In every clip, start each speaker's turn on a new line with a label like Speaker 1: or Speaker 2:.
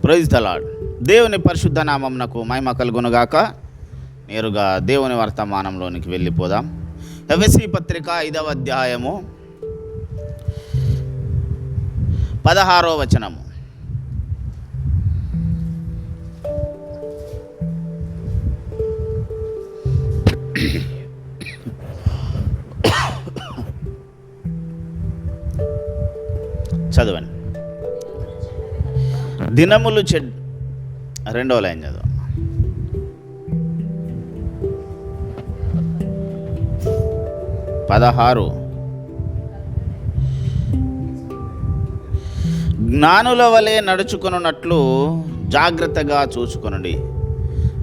Speaker 1: Praise the lord. దేవుని పరిశుద్ధ నామమునకు మహిమ కలుగునుగాక. నేరుగా దేవుని వర్తమానంలోనికి వెళ్ళిపోదాం. ఎఫెసీ పత్రిక 5వ అధ్యాయము 16వ వచనము. చదవండి. దినములు రెండవ లైన్ చదవ. పదహారు. జ్ఞానుల వలె నడుచుకొనున్నట్లు జాగ్రత్తగా చూసుకొనండి.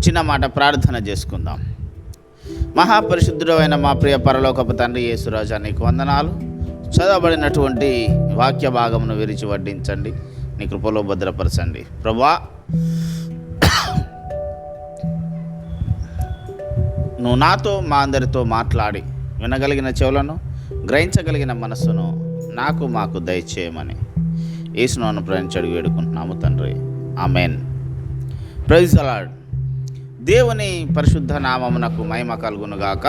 Speaker 1: చిన్న మాట ప్రార్థన చేసుకుందాం. మహాపరిశుద్ధుడు అయిన మా ప్రియ పరలోకపు తండ్రి యేసురాజా, నీకు వందనాలు. చదవబడినటువంటి వాక్య భాగమును విరిచి వడ్డించండి, నీ కృపలో భద్రపరచండి. ప్రభువా, నువ్వు నాతో మా అందరితో మాట్లాడి వినగలిగిన చెవులను, గ్రహించగలిగిన మనస్సును మాకు దయచేయమని యేసునామమున ప్రార్థించి వేడుకుంటున్నాము తండ్రి. ఆమేన్. Praise the Lord. దేవుని పరిశుద్ధ నామమునకు మహిమ కలుగునుగాక.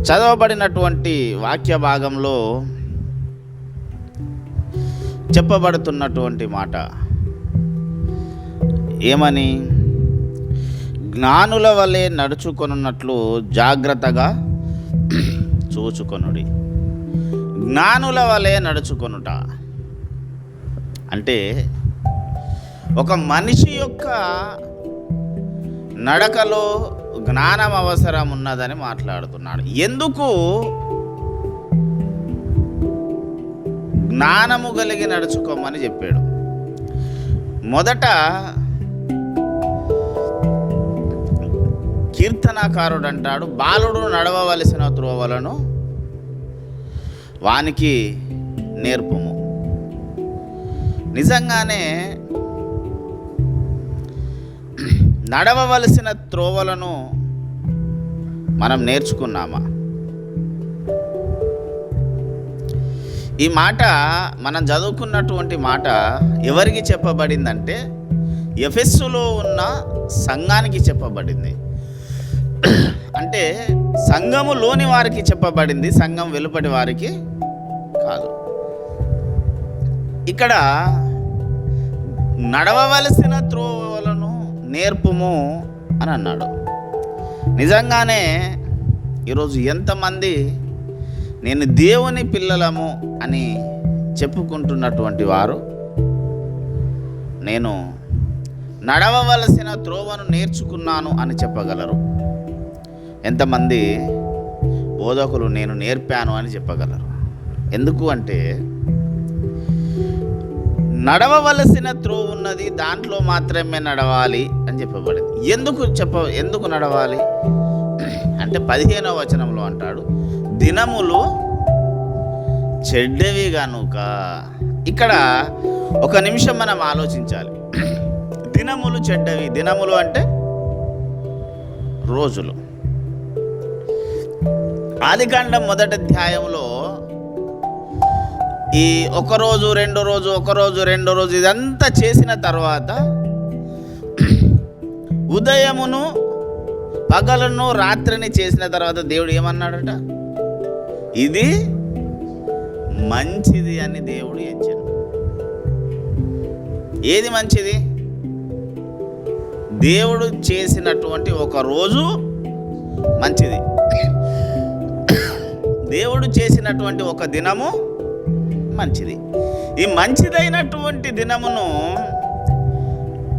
Speaker 1: చదవబడినటువంటి వాక్య భాగంలో చెప్పబడుతున్నటువంటి మాట ఏమని? జ్ఞానుల వలె నడుచుకొనున్నట్లు జాగ్రత్తగా చూచుకొనుడి. జ్ఞానుల వలె నడుచుకొనుట అంటే ఒక మనిషి యొక్క నడకలో జ్ఞానం అవసరం ఉన్నదని మాట్లాడుతున్నాడు. ఎందుకు జ్ఞానము కలిగి నడుచుకోమని చెప్పాడు? మొదట కీర్తనాకారుడు అంటాడు, బాలుడు నడవవలసిన త్రోవలను వానికి నేర్పుము. నిజంగానే నడవవలసిన త్రోవలను మనం నేర్చుకున్నామా? ఈ మాట మనం చదువుకున్నటువంటి మాట ఎవరికి చెప్పబడిందంటే ఎఫెస్సులో ఉన్న సంఘానికి చెప్పబడింది. అంటే సంఘములోని వారికి చెప్పబడింది, సంఘం వెలుపటి వారికి కాదు. ఇక్కడ నడవవలసిన త్రోవలను నేర్పుము అని అన్నాడు. నిజంగానే ఈరోజు ఎంతమంది నేను దేవుని పిల్లలము అని చెప్పుకుంటున్నటువంటి వారు నేను నడవవలసిన త్రోవను నేర్చుకున్నాను అని చెప్పగలరు? ఎంతమంది బోధకులు నేను నేర్పాను అని చెప్పగలరు? ఎందుకు అంటే నడవవలసిన త్రోవ ఉన్నది, దాంట్లో మాత్రమే నడవాలి అని చెప్పబడింది. ఎందుకు నడవాలి అంటే 15వ వచనంలో అంటాడు, దినములు చెడ్డవి గనుక. ఇక్కడ ఒక నిమిషం మనం ఆలోచించాలి. దినములు చెడ్డవి. దినములు అంటే రోజులు. ఆదికాండం 1వ అధ్యాయంలో ఈ ఒకరోజు రెండో రోజు ఇదంతా చేసిన తర్వాత ఉదయమును పగలను రాత్రిని చేసిన తర్వాత దేవుడు ఏమన్నాడట? ఇది మంచిది అని దేవుడు ఎంచాడు. ఏది మంచిది? దేవుడు చేసినటువంటి ఒక రోజు మంచిది. దేవుడు చేసినటువంటి ఒక దినము మంచిది. ఈ మంచిదైనటువంటి దినమును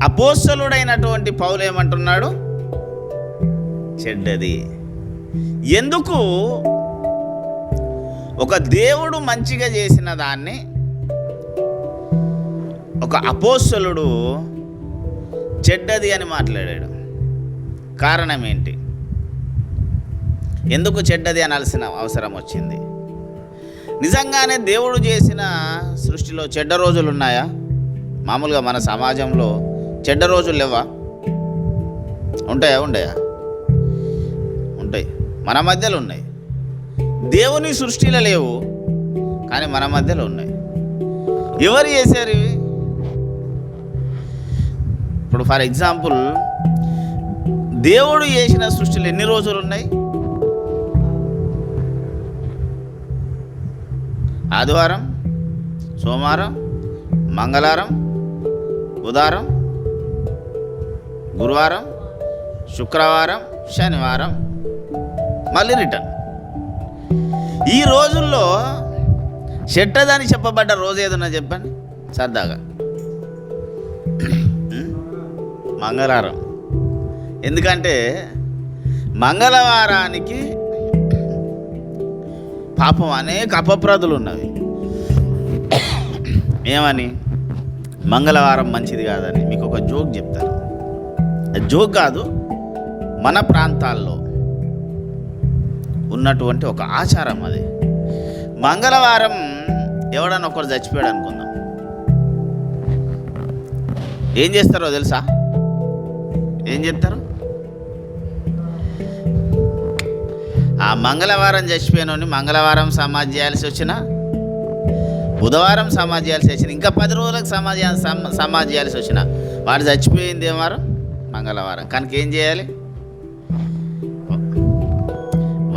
Speaker 1: అపోస్తలుడైనటువంటి పౌలు ఏమంటున్నాడు? చెడ్డది. ఎందుకు? ఒక దేవుడు మంచిగా చేసిన దాన్ని ఒక అపోస్తలుడు చెడ్డది అని మాట్లాడాడు. కారణం ఏంటి? ఎందుకు చెడ్డది అనాల్సిన అవసరం వచ్చింది? నిజంగానే దేవుడు చేసిన సృష్టిలో చెడ్డ రోజులు ఉన్నాయా? మామూలుగా మన సమాజంలో చెడ్డ రోజులు లేవా? ఉంటాయా? ఉంటాయి. మన మధ్యలో ఉన్నాయి. దేవుని సృష్టిలో లేవు, కానీ మన మధ్యలో ఉన్నాయి. ఎవరు చేశారు ఇవి? ఇప్పుడు ఫర్ ఎగ్జాంపుల్, దేవుడు చేసిన సృష్టిలో ఎన్ని రోజులు ఉన్నాయి? ఆదివారం, సోమవారం, మంగళవారం, బుధవారం, గురువారం, శుక్రవారం, శనివారం, మళ్ళీ రిటర్న్. ఈ రోజుల్లో చెడ్డదని చెప్పబడ్డ రోజు ఏదన్నా చెప్పండి సరదాగా. మంగళవారం. ఎందుకంటే మంగళవారానికి పాపం అనేక అపప్రదులు ఉన్నవి. ఏమని? మంగళవారం మంచిది కాదని. మీకు ఒక జోక్ చెప్తాను. జోక్ కాదు, మన ప్రాంతాల్లో ఉన్నటువంటి ఒక ఆచారం అది. మంగళవారం ఎవడన్నా ఒకరు చచ్చిపోయాడు అనుకుందాం, ఏం చేస్తారో తెలుసా? ఏం చేస్తారు? ఆ మంగళవారం చచ్చిపోయినోని మంగళవారం సమాధి చేయాల్సి వచ్చినా, బుధవారం సమాధి చేయాల్సి వచ్చిన, ఇంకా 10 రోజులకు సమాధి చేయాల్సి వచ్చిన, వాడు చచ్చిపోయింది ఏం వారం? మంగళవారం. కనుక ఏం చేయాలి?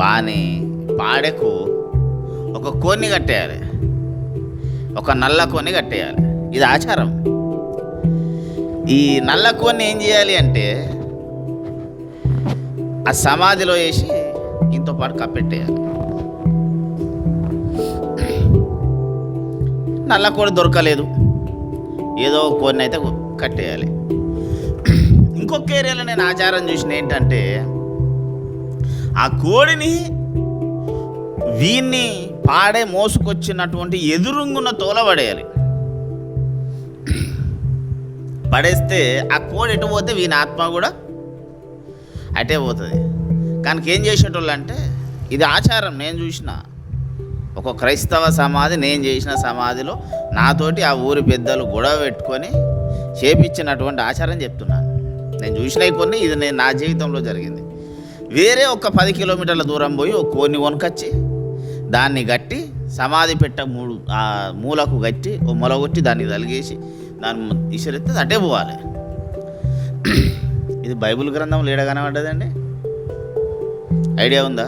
Speaker 1: వాని పాడెకు ఒక కోన్ని కట్టేయాలి, ఒక నల్ల కోన్ని కట్టేయాలి. ఇది ఆచారం. ఈ నల్ల కోన్ని ఏం చేయాలి అంటే ఆ సమాధిలో వేసి ఇంతో పాటు కప్పెట్టేయాలి. నల్ల కోడి దొరకలేదు, ఏదో కోడిని అయితే కట్టేయాలి. ఇంకొక ఏరియాలో నేను ఆచారం చూసిన ఏంటంటే, ఆ కోడిని వీన్ని పాడే మోసుకొచ్చినటువంటి ఎదురుంగున్న తోల పడేయాలి. పడేస్తే ఆ కోడి ఎటు పోతే వీని ఆత్మ కూడా అటే పోతుంది. కనుక ఏం చేసేటోళ్ళు అంటే, ఇది ఆచారం. నేను చూసిన ఒక క్రైస్తవ సమాధి, నేను చేసిన సమాధిలో నాతోటి ఆ ఊరి పెద్దలు గొడవ పెట్టుకొని చేపించినటువంటి ఆచారం చెప్తున్నాను. నేను చూసినవి కొన్ని, ఇది నేను నా జీవితంలో జరిగింది. వేరే ఒక 10 కిలోమీటర్ల దూరం పోయి ఒక కోడిని కొనుకొచ్చి దాన్ని గట్టి సమాధి పెట్ట మూలకు గట్టి ఓ మొలగొట్టి దాన్ని తలిగేసి దాన్ని ఇసిరెత్తే అటే పోవాలి. ఇది బైబిల్ గ్రంథం లేడ కనబడ్డదండి? ఐడియా ఉందా?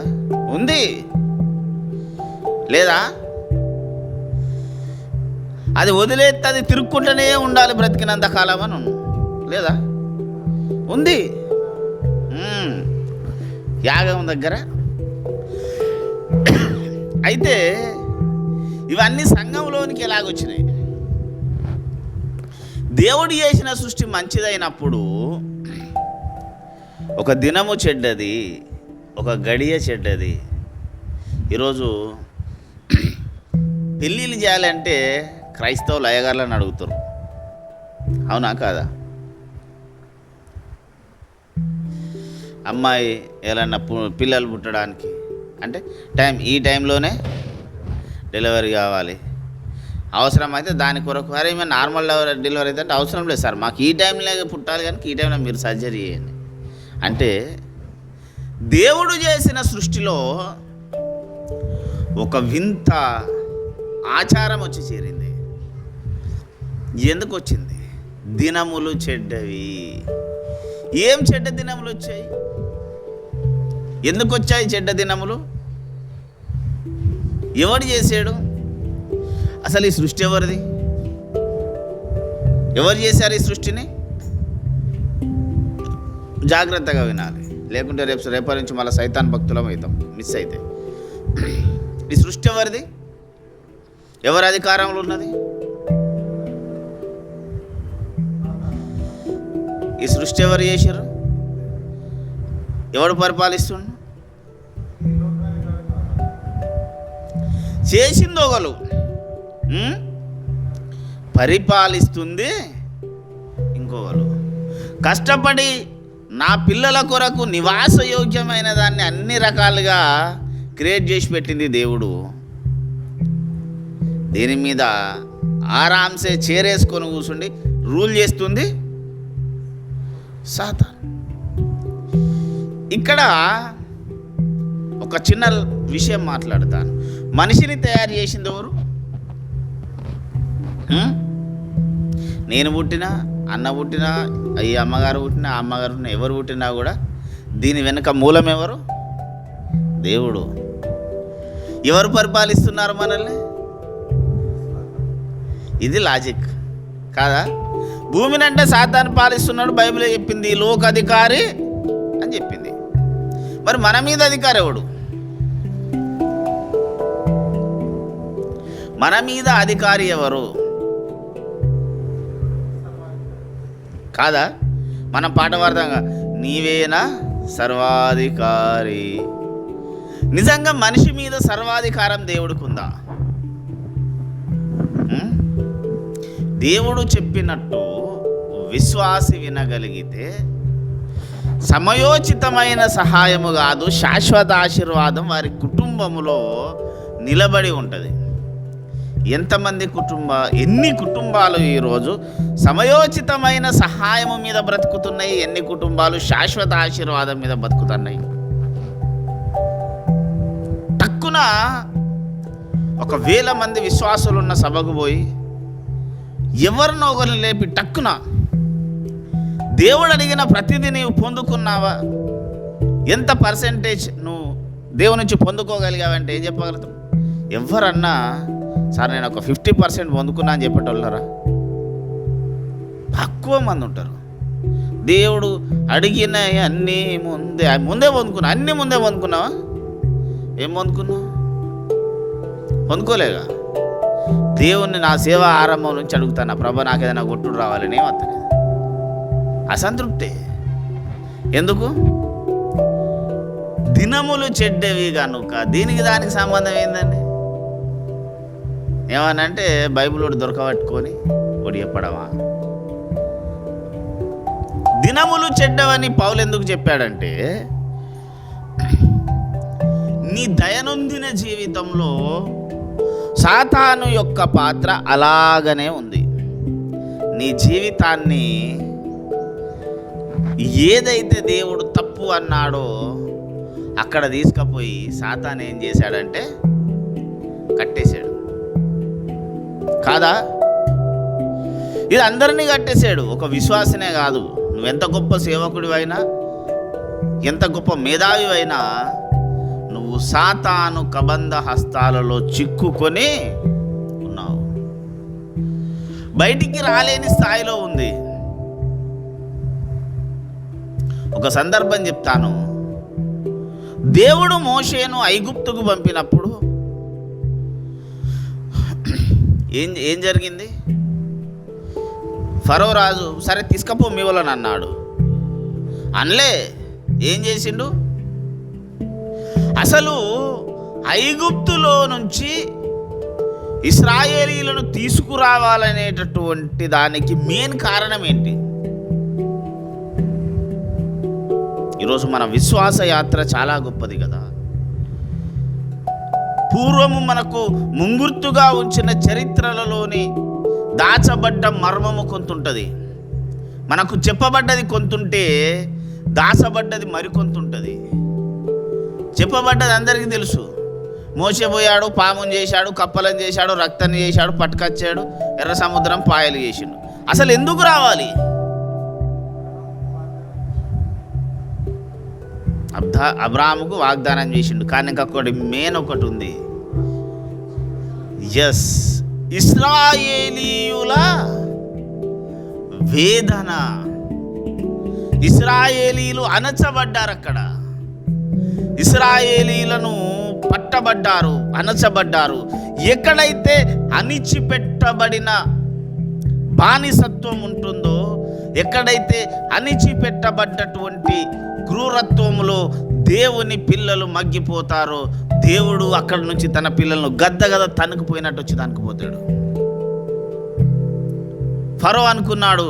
Speaker 1: ఉంది లేదా? అది వదిలేస్తే అది తిరుక్కుంటూనే ఉండాలి బ్రతికినంత కాలం అని లేదా? ఉంది. యాగం దగ్గర. అయితే ఇవన్నీ సంఘంలోనికి ఎలాగొచ్చినాయి? దేవుడు చేసిన సృష్టి మంచిదైనప్పుడు ఒక దినము చెడ్డది, ఒక గడియ చెడ్డది. ఈరోజు పెళ్ళిళ్ళు చేయాలంటే క్రైస్తవులు అయ్యగారులను అడుగుతారు. అవునా కాదా? అమ్మాయి ఏదన్నా పిల్లలు పుట్టడానికి అంటే ఈ టైంలోనే డెలివరీ కావాలి, అవసరమైతే దాని కొరకు. అరే మేము నార్మల్ డెలివరీ అయితే అంటే అవసరం లేదు సార్, మాకు ఈ టైంలో పుట్టాలి కానీ ఈ టైంలో మీరు సర్జరీ చేయండి అంటే, దేవుడు చేసిన సృష్టిలో ఒక వింత ఆచారం వచ్చి చేరింది. ఎందుకు వచ్చింది? దినములు చెడ్డవి. ఏం చెడ్డ దినములు వచ్చాయి? ఎందుకు వచ్చాయి చెడ్డ దినములు? ఎవడు చేశాడు? అసలు ఈ సృష్టి ఎవరిది? ఎవరు చేశారు ఈ సృష్టిని? జాగ్రత్తగా వినాలి, లేకుంటే రేపటి నుంచి మళ్ళీ సైతాన్ భక్తులం అవుతాం మిస్ అయితే. ఈ సృష్టి ఎవరిది? ఎవరి అధికారంలో ఉన్నది? ఈ సృష్టి ఎవరు చేశారు? ఎవడు పరిపాలిస్తుండు? చేసింది ఒకరు, పరిపాలిస్తుంది ఇంకొకరు. కష్టపడి నా పిల్లల కొరకు నివాసయోగ్యమైన దాన్ని అన్ని రకాలుగా క్రియేట్ చేసి పెట్టింది దేవుడు. దీని మీద ఆరాంసే చేరేసుకొని కూర్చుండి రూల్ చేస్తుంది సాతాను. ఇక్కడ ఒక చిన్న విషయం మాట్లాడతాను. మనిషిని తయారు చేసింది ఎవరు? నేను పుట్టినా, అన్న పుట్టినా, ఈ అమ్మగారు పుట్టినా, ఆ అమ్మగారు పుట్టినా, ఎవరు పుట్టినా కూడా దీని వెనుక మూలం ఎవరు? దేవుడు. ఎవరు పరిపాలిస్తున్నారు మనల్ని? ఇది లాజిక్ కాదా? భూమిని అంటే సాతాను పాలిస్తున్నాడు, బైబిలే చెప్పింది, లోకాధికారి అని చెప్పింది. మరి మన మీద అధికారి ఎవడు? మన మీద అధికారి ఎవరు? కాదా? మనం పాట పాడతాంగా, నీవేనా సర్వాధికారి. నిజంగా మనిషి మీద సర్వాధికారం దేవుడికి ఉందా? దేవుడు చెప్పినట్టు విశ్వాసి వినగలిగితే సమయోచితమైన సహాయము కాదు, శాశ్వత ఆశీర్వాదం వారి కుటుంబములో నిలబడి ఉంటుంది. ఎన్ని కుటుంబాలు ఈరోజు సమయోచితమైన సహాయము మీద బ్రతుకుతున్నాయి? ఎన్ని కుటుంబాలు శాశ్వత ఆశీర్వాదం మీద బ్రతుకుతున్నాయి? టక్కున 1,000 మంది విశ్వాసులు ఉన్న సభకు పోయి ఎవరినో ఒకరిని లేపి టక్కున దేవుడు అడిగిన ప్రతిదీ నీవు పొందుకున్నావా? ఎంత పర్సెంటేజ్ నువ్వు దేవుని నుంచి పొందుకోగలిగావంటే ఏం చెప్పగలుగుతాం? ఎవరన్నా సార్ నేను ఒక 50% పొందుకున్నా అని చెప్పేటోళ్ళరా? తక్కువ మంది ఉంటారు. దేవుడు అడిగిన అన్నీ ముందే పొందుకున్నా. అన్నీ ముందే పొందుకున్నావా? ఏం పొందుకున్నావు? పొందుకోలేగా. దేవుణ్ణి నా సేవ ఆరంభం నుంచి అడుగుతాను, ప్రభా నాకు ఏదైనా కొట్టుడు రావాలని వస్తుంది. అసంతృప్తి ఎందుకు? దినములు చెడ్డవి కనుక. దీనికి దానికి సంబంధం ఏందండి? ఏమనంటే బైబిల్ ఒకటి దొరకబట్టుకొని ఒకటి చెప్పడమా? దినములు చెడ్డవని పౌలు ఎందుకు చెప్పాడంటే, నీ దైనందిన జీవితంలో సాతాను యొక్క పాత్ర అలాగనే ఉంది. నీ జీవితాన్ని ఏదైతే దేవుడు తప్పు అన్నాడో అక్కడ తీసుకుపోయి సాతాను ఏం చేశాడంటే కట్టేశాడు. కాదా? ఇది అందరినీ కట్టేశాడు. ఒక విశ్వాసనే కాదు, నువ్వెంత గొప్ప సేవకుడివైనా, ఎంత గొప్ప మేధావివైనా, నువ్వు సాతాను కబంధ హస్తాలలో చిక్కుకొని ఉన్నావు. బయటికి రాలేని స్థాయిలో ఉంది. ఒక సందర్భం చెప్తాను. దేవుడు మోషేను ఐగుప్తుకు పంపినప్పుడు ఏం జరిగింది? ఫరో రాజు సరే తీసుకపో మీ వాళ్ళని అన్నాడు. అనలే. ఏం చేసిండు? అసలు ఐగుప్తులో నుంచి ఇశ్రాయేలీలను తీసుకురావాలనేటటువంటి దానికి మెయిన్ కారణం ఏంటి? ఈరోజు మన విశ్వాస యాత్ర చాలా గొప్పది కదా. పూర్వము మనకు ముంగుర్తుగా ఉంచిన చరిత్రలలోని దాచబడ్డ మర్మము కొంతుంటుంది. మనకు చెప్పబడ్డది కొంతుంటే దాచబడ్డది మరికొంతుంటుంది. చెప్పబడ్డది అందరికీ తెలుసు. మోసే పోయాడు, పాముని చేశాడు, కప్పలను చేశాడు, రక్తాన్ని చేశాడు, పట్టుకొచ్చాడు, ఎర్ర సముద్రం పాయలు చేసిండు. అసలు ఎందుకు రావాలి? అబ్రాహాముకు వాగ్దానం చేసిండు. కానీ ఇంకొకటి మెయిన్ ఒకటి ఉంది. ఎస్, ఇశ్రాయేలీయుల వేదన. ఇశ్రాయేలీలు అణచబడ్డారు. అక్కడ ఇశ్రాయేలీలను పట్టబడ్డారు, అణచబడ్డారు. ఎక్కడైతే అణిచిపెట్టబడిన బానిసత్వం ఉంటుందో, ఎక్కడైతే అణిచిపెట్టబడ్డటువంటి క్రూరత్వములో దేవుని పిల్లలు మగ్గిపోతారో, దేవుడు అక్కడి నుంచి తన పిల్లలను గద్ద తనుకుపోయినట్టు వచ్చి తనుకుపోతాడు. ఫరో అనుకున్నాడు,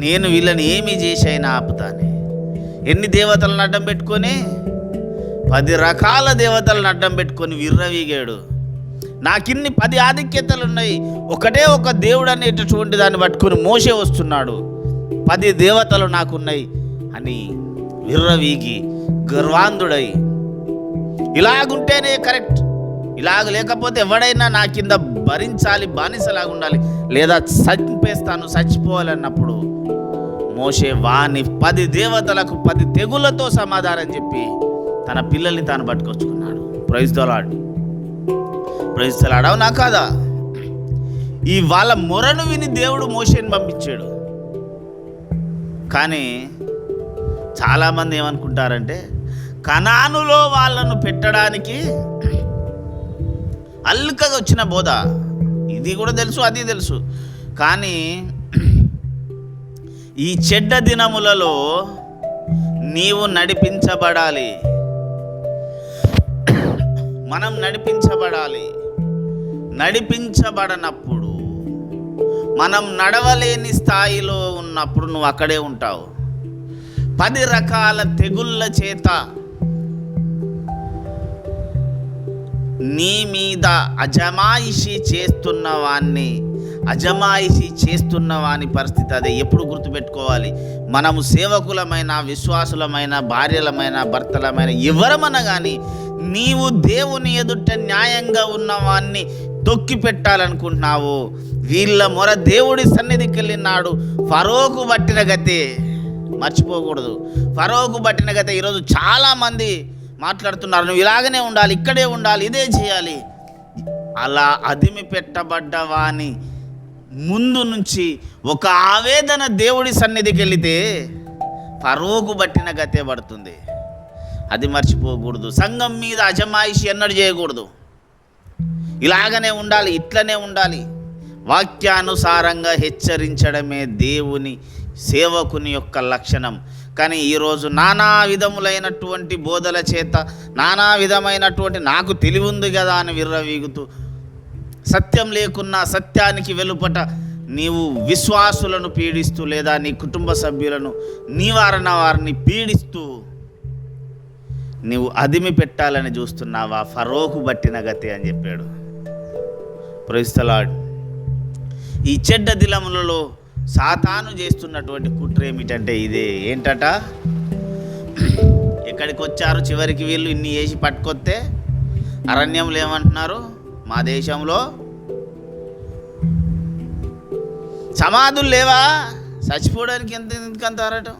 Speaker 1: నేను వీళ్ళని ఏమి చేసైనా ఆపుతానే. ఎన్ని దేవతలను అడ్డం పెట్టుకొని? 10 రకాల దేవతలను అడ్డం పెట్టుకొని విర్రవీగాడు. నాకిన్ని 10 ఆధిక్యతలు ఉన్నాయి, ఒకటే ఒక దేవుడు అనేటటువంటి దాన్ని పట్టుకొని మోసే వస్తున్నాడు. 10 దేవతలు నాకున్నాయి అని విర్రవీగి గర్వాంధుడై, ఇలాగుంటేనే కరెక్ట్, ఇలాగ లేకపోతే ఎవడైనా నా కింద భరించాలి, బానిసలాగా ఉండాలి, లేదా చచ్చిపోవాలన్నప్పుడు మోషే వాని 10 దేవతలకు 10 తెగులతో సమాధానం చెప్పి తన పిల్లల్ని తాను పట్టుకొచ్చుకున్నాడు. Praise the lord. అవునా కాదా? ఈ వాళ్ళ మొరను విని దేవుడు మోషేని పంపించాడు. కానీ చాలామంది ఏమనుకుంటారంటే కనానులో వాళ్ళను పెట్టడానికి అల్కగా వచ్చిన బోధ, ఇది కూడా తెలుసు, అది తెలుసు. కానీ ఈ చెడ్డ దినములలో నీవు నడిపించబడాలి, మనం నడిపించబడాలి. నడిపించబడనప్పుడు, మనం నడవలేని స్థాయిలో ఉన్నప్పుడు నువ్వు అక్కడే ఉంటావు. 10 రకాల తెగుళ్ళ చేత నీ మీద అజమాయిషీ చేస్తున్న వాని పరిస్థితి అదే. ఎప్పుడు గుర్తుపెట్టుకోవాలి, మనము సేవకులమైన, విశ్వాసులమైన, భార్యలమైన, భర్తలమైన, ఎవరమన్నా కానీ నీవు దేవుని ఎదుట న్యాయంగా ఉన్నవాన్ని తొక్కి పెట్టాలనుకుంటున్నావు. వీళ్ళ మొర దేవుడి సన్నిధికి వెళ్ళినాడు. ఫరోకు పట్టిన గతే మర్చిపోకూడదు. ఫరోకు పట్టిన గతే ఈరోజు చాలామంది మాట్లాడుతున్నారు, నువ్వు ఇలాగనే ఉండాలి, ఇక్కడే ఉండాలి, ఇదే చేయాలి. అలా అదిమి పెట్టబడ్డవాని ముందు నుంచి ఒక ఆవేదన దేవుడి సన్నిధికి వెళితే ఫరోకు పట్టిన గతే పడుతుంది. అది మర్చిపోకూడదు. సంఘం మీద అజమాయిషి ఎన్నడూ చేయకూడదు. ఇలాగనే ఉండాలి, ఇట్లనే ఉండాలి. వాక్యానుసారంగా హెచ్చరించడమే దేవుని సేవకుని యొక్క లక్షణం. కానీ ఈరోజు నానా విధములైనటువంటి బోధల చేత, నానా విధమైనటువంటి నాకు తెలివి ఉంది కదా అని విర్రవీగుతూ, సత్యం లేకున్నా సత్యానికి వెలుపట నీవు విశ్వాసులను పీడిస్తూ, లేదా నీ కుటుంబ సభ్యులను, వారిని పీడిస్తూ నీవు అదిమి పెట్టాలని చూస్తున్నావా? ఫరోకు పట్టిన గతి అని చెప్పాడు. Praise the Lord. ఈ చెడ్డ దినములలో సాతాను చేస్తున్నటువంటి కుట్ర ఏమిటంటే ఇదే. ఏంటట? ఎక్కడికి వచ్చారు చివరికి వీళ్ళు ఇన్ని చేసి పట్టుకొస్తే? అరణ్యంలో ఏమంటున్నారు? మా దేశంలో సమాధులు లేవా? చచ్చిపోవడానికి ఎందుకంత అరటం?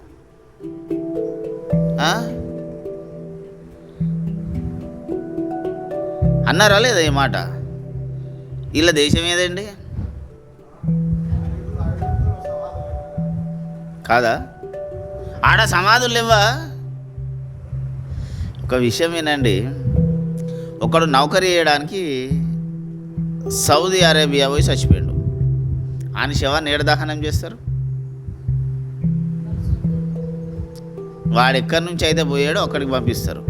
Speaker 1: అన్నారా లేదా ఈ మాట? వీళ్ళ దేశం ఏదండి కాదా? ఆడ సమాధులు లేవా? ఒక విషయం ఏనండి, ఒకడు నౌకరీ చేయడానికి సౌదీ అరేబియా పోయి చచ్చిపోయాడు. ఆయన శవాన్ని ఏడ దహనం చేస్తారు? వాడు ఎక్కడి నుంచి అయితే పోయాడో అక్కడికి పంపిస్తారు.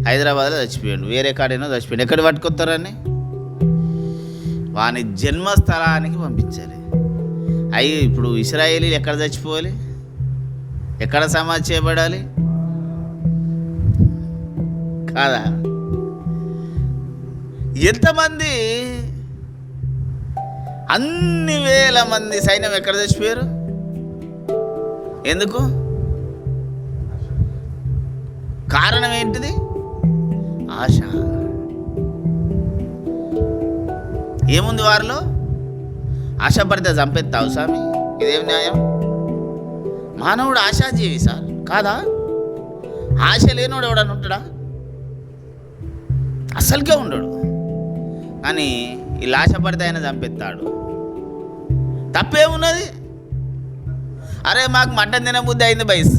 Speaker 1: హైదరాబాద్లో చచ్చిపోయాడు, వేరే కాడేనో చచ్చిపోయాడు. ఎక్కడికి పట్టుకొస్తారని? వాని జన్మస్థలానికి పంపించాలి. ఇప్పుడు ఇశ్రాయేలీలు ఎక్కడ చచ్చిపోవాలి? ఎక్కడ సమాధి చేయబడాలి? కాదా? ఎంతమంది, అన్ని వేల మంది సైన్యం ఎక్కడ చచ్చిపోయారు? ఎందుకు? కారణం ఏంటిది? ఆశ. ఏముంది వారిలో? ఆశపడితే చంపేస్తావు స్వామి, ఇదేం న్యాయం? మానవుడు ఆశాజీవి సార్, కాదా? ఆశ లేనివాడు ఎవడన్నా ఉంటాడా? అసలుకే ఉండడు. కానీ ఇలా ఆశపడితే ఆయన చంపేస్తాడు. తప్పేమున్నది? అరే మాకు మటన్ తినబుద్ధి అయింది బైస్,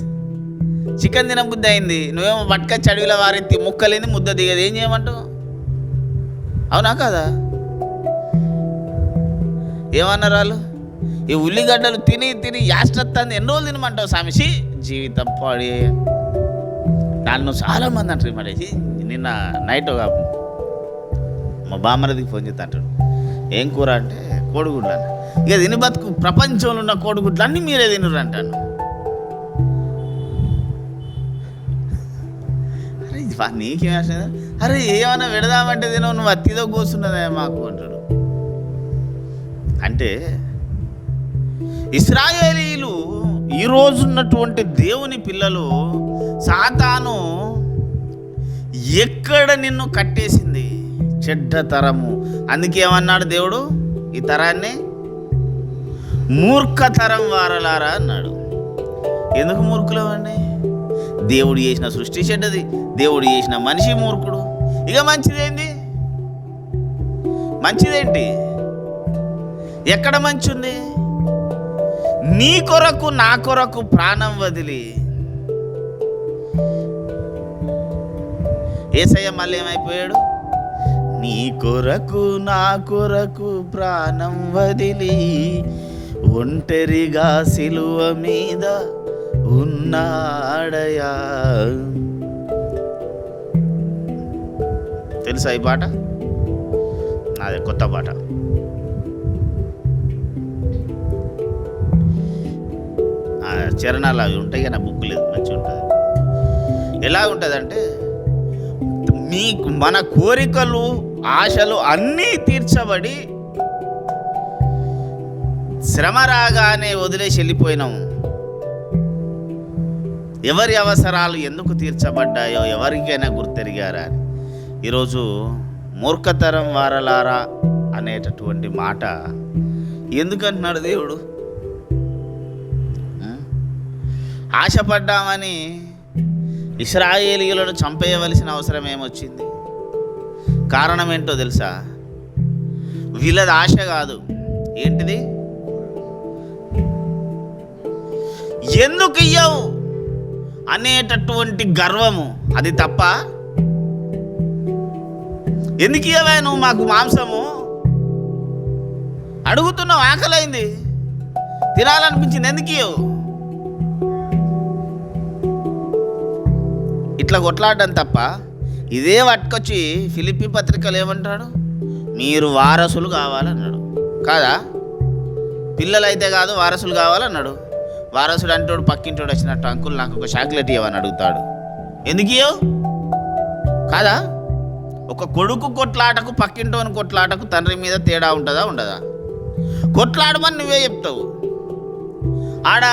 Speaker 1: చికెన్ తినబుద్ధి అయింది, నువ్వేమో పట్టుకొచ్చి అడవిలో వారెత్తి ముక్కలేని ముద్ద దిగదు, ఏం చేయమంటావు? అవునా కదా? ఏమన్నారు వాళ్ళు? ఈ ఉల్లిగడ్డలు తిని తిని యాస్ట్రత్తాన్ని ఎన్ని రోజులు తినమంటావు సామిషి? జీవితం పాడి. నన్ను చాలామంది అంటారు. మరి నిన్న నైట్ మా బామ్మరదికి ఫోన్ చేస్తా అంటాడు, ఏం కూర అంటే కోడిగుడ్లు అన్న. ఇక తిని బతుకు, ప్రపంచంలో ఉన్న కోడిగుడ్లు అన్నీ మీరే తినరు అంటాను. అరే నీకేం? అరే ఏమైనా పెడదామంటే తినవు, నువ్వు అతిదో కూర్చున్నదే మాకు అంటాడు. అంటే ఇశ్రాయేలీలు ఈరోజున్నటువంటి దేవుని పిల్లలు, సాతాను ఎక్కడ నిన్ను కట్టేసింది? చెడ్డ తరము. అందుకేమన్నాడు దేవుడు? ఈ తరాన్ని మూర్ఖతరం వారలారా అన్నాడు. ఎందుకు మూర్ఖులమండి? దేవుడు చేసిన సృష్టి చెడ్డది, దేవుడు చేసిన మనిషి మూర్ఖుడు. ఇక మంచిదేంటి? ఎక్కడ మంచి ఉంది? నీ కొరకు నా కొరకు ప్రాణం వదిలి యేసయ్య మళ్ళీ ఏమైపోయాడు? నీ కొరకు నా కొరకు ప్రాణం వదిలి ఒంటరిగా సిలువ మీద ఉన్నాడయా. తెలుసా ఈ పాట? నాదే కొత్త పాట. చరణాలు అవి ఉంటాయి కానీ బుక్ లేదు, మంచిగా ఉంటుంది. ఎలా ఉంటుందంటే, మన కోరికలు ఆశలు అన్నీ తీర్చబడి శ్రమ రాగానే వదిలేసి వెళ్ళిపోయినాము. ఎవరి అవసరాలు ఎందుకు తీర్చబడ్డాయో ఎవరికైనా గుర్తెరిగారా? ఈరోజు మూర్ఖతరం వారలారా అనేటటువంటి మాట ఎందుకంటున్నాడు దేవుడు? ఆశపడ్డామని ఇశ్రాయేలీయులను చంపేయవలసిన అవసరం ఏమొచ్చింది? కారణం ఏంటో తెలుసా? వీళ్ళది ఆశ కాదు. ఏంటిది? ఎందుకు ఇయ్యవు అనేటటువంటి గర్వము. అది తప్ప? ఎందుకు ఇయ్యవా నువ్వు మాకు మాంసము? అడుగుతున్నావు, ఆకలైంది, తినాలనిపించింది, ఎందుకు ఇయ్యవు? ఇట్లా కొట్లాడడం తప్ప. ఇదే పట్టుకొచ్చి ఫిలిప్పీ పత్రికలు ఏమంటాడు? మీరు వారసులు కావాలన్నాడు. కాదా? పిల్లలైతే కాదు, వారసులు కావాలన్నాడు. వారసుడు అంటాడు పక్కింటోడు వచ్చినట్టు, అంకుల్ నాకు ఒక చాక్లెట్ ఇవ్వని అడుగుతాడు. ఎందుకు ఇవ్వవు? కాదా? ఒక కొడుకు కొట్లాటకు పక్కింటోని కొట్లాటకు తండ్రి మీద తేడా ఉంటుందా? ఉండదా? కొట్లాడమని నువ్వే చెప్తావు. ఆడ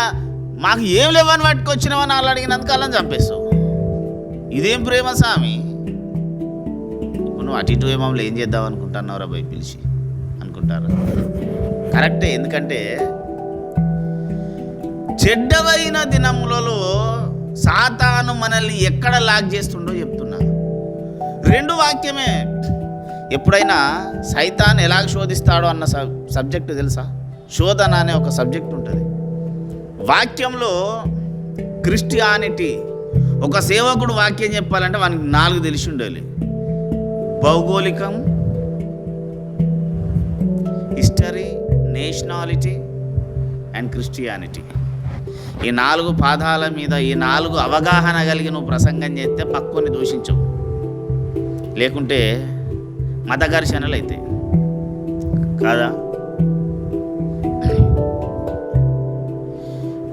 Speaker 1: మాకు ఏం లేవని పట్టుకొచ్చినావని వాళ్ళు అడిగినందుకు అలా చంపేస్తావు. ఇదేం ప్రేమ స్వామి? ఇప్పుడు నువ్వు అటు ఇటు మమ్మల్ని ఏం చేద్దాం అనుకుంటున్నావురా పోయి పిలిచి అనుకుంటారా? కరెక్టే. ఎందుకంటే చెడ్డవైన దినములలో సాతాను మనల్ని ఎక్కడ లాక్ చేస్తుండో చెప్తున్నా. రెండు వాక్యమే. ఎప్పుడైనా సైతాన్ ఎలాగ శోధిస్తాడో అన్న సబ్జెక్టు తెలుసా? శోధన అనే ఒక సబ్జెక్ట్ ఉంటుంది వాక్యంలో. క్రిస్టియానిటీ, ఒక సేవకుడు వాక్యం చెప్పాలంటే వానికి 4 తెలిసి ఉండాలి: భౌగోళికం, హిస్టరీ, నేషనాలిటీ అండ్ క్రిస్టియానిటీ. ఈ 4 పాదాల మీద, ఈ 4 అవగాహన కలిగి నువ్వు ప్రసంగం చేస్తే పక్కుని దూషించవు, లేకుంటే మత ఘర్షణలు అవుతాయి. కాదా?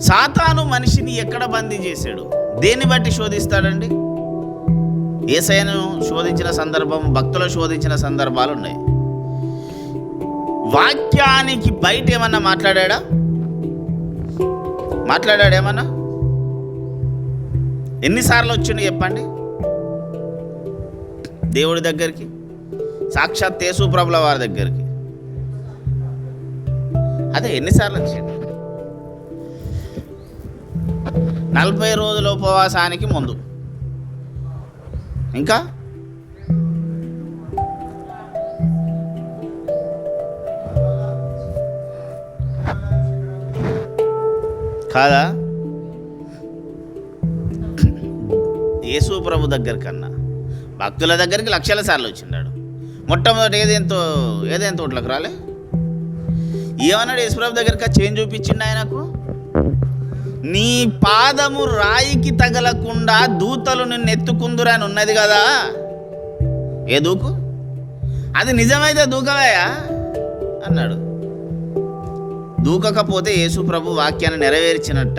Speaker 1: సాతాను మనిషిని ఎక్కడ బందీ చేశాడు? దేన్ని బట్టి శోధిస్తాడండి? యేసయ్యను శోధించిన సందర్భం, భక్తులు శోధించిన సందర్భాలు ఉన్నాయి. వాక్యానికి బయట ఏమన్నా మాట్లాడాడేమన్నా? ఎన్నిసార్లు వచ్చిండు చెప్పండి దేవుడి దగ్గరికి? సాక్షాత్ యేసు ప్రభుల వారి దగ్గరికి. అదే ఎన్నిసార్లు వచ్చిండు? 40 రోజుల ఉపవాసానికి ముందు. ఇంకా కాదా? యేసు ప్రభు దగ్గర కన్నా భక్తుల దగ్గరికి లక్షల సార్లు వచ్చిన్నాడు. మొట్టమొదటి ఏదేం తోటలకు రాలే. ఏమన్నాడు యేసు ప్రభు దగ్గరికి? చేంజ్ చూపించిండు ఆయనకు. నీ పాదము రాయికి తగలకుండా దూతలు నిన్ను ఎత్తుకుందురు అని ఉన్నది కదా. ఏ దూకు? అది నిజమైతే దూకవయ్యా అన్నాడు. దూకకపోతే యేసు ప్రభు వాక్యాన్ని నెరవేర్చనట్ట.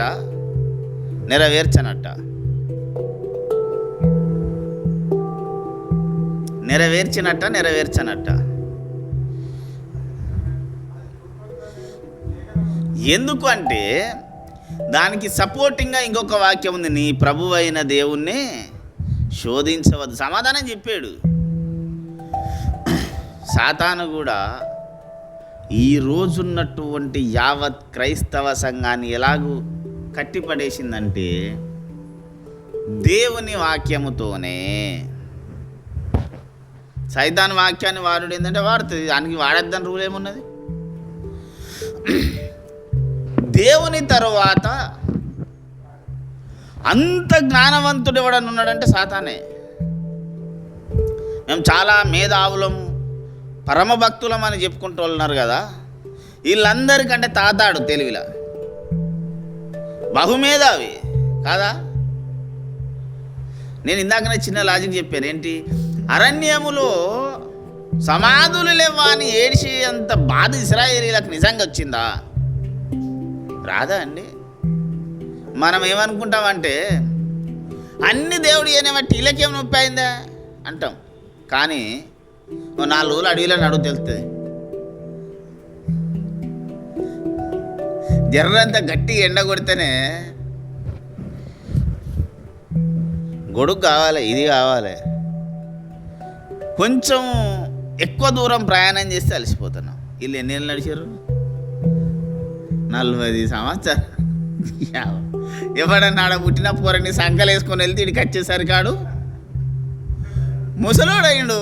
Speaker 1: ఎందుకు అంటే దానికి సపోర్టింగ్గా ఇంకొక వాక్యం ఉంది: నీ ప్రభువు అయిన దేవుణ్ణి శోధించవద్దు. సమాధానం చెప్పాడు. సాతాను కూడా ఈ రోజున్నటువంటి యావత్ క్రైస్తవ సంఘాన్ని ఎలాగూ కట్టిపడేసిందంటే దేవుని వాక్యముతోనే. సైతాన్ వాక్యాన్ని వాడు ఏంటంటే వాడుతుంది, దానికి వాడద్దని రూల్ ఏమున్నది? దేవుని తరువాత అంత జ్ఞానవంతుడు ఎవడన్నా ఉన్నాడంటే సాతానే. మేము చాలా మేధావులం, పరమభక్తులం అని చెప్పుకుంటూ ఉన్నారు కదా, వీళ్ళందరికంటే తాతాడు తెలివిలా బహుమేధావి కాదా? నేను ఇందాకనే చిన్న లాజిక్ చెప్పాను ఏంటి, అరణ్యములో సమాధులు లేవా అని ఏడిచి అంత బాధ ఇశ్రాయేలీలకు నిజంగా వచ్చిందా? రాదా అండి? మనం ఏమనుకుంటామంటే అన్ని దేవుడు ఏనేమట్టి వీళ్ళకేం నొప్పి అయిందా అంటాం. కానీ 4 రోజులు అడవిలో నడువు తెలుస్తుంది. జర్రంతా గట్టిగా ఎండ కొడితేనే గొడుగు కావాలి, ఇది కావాలి. కొంచెం ఎక్కువ దూరం ప్రయాణం చేస్తే అలసిపోతున్నాం. వీళ్ళు ఎన్ని ఏళ్ళు నడిచారు? 40 సంవత్సరాలు. ఎవడన్నా ఆడ పుట్టిన పోరని సంకలు వేసుకొని వెళ్తే ఇక్కడికి వచ్చేసరికాడు ముసలోడయిండు.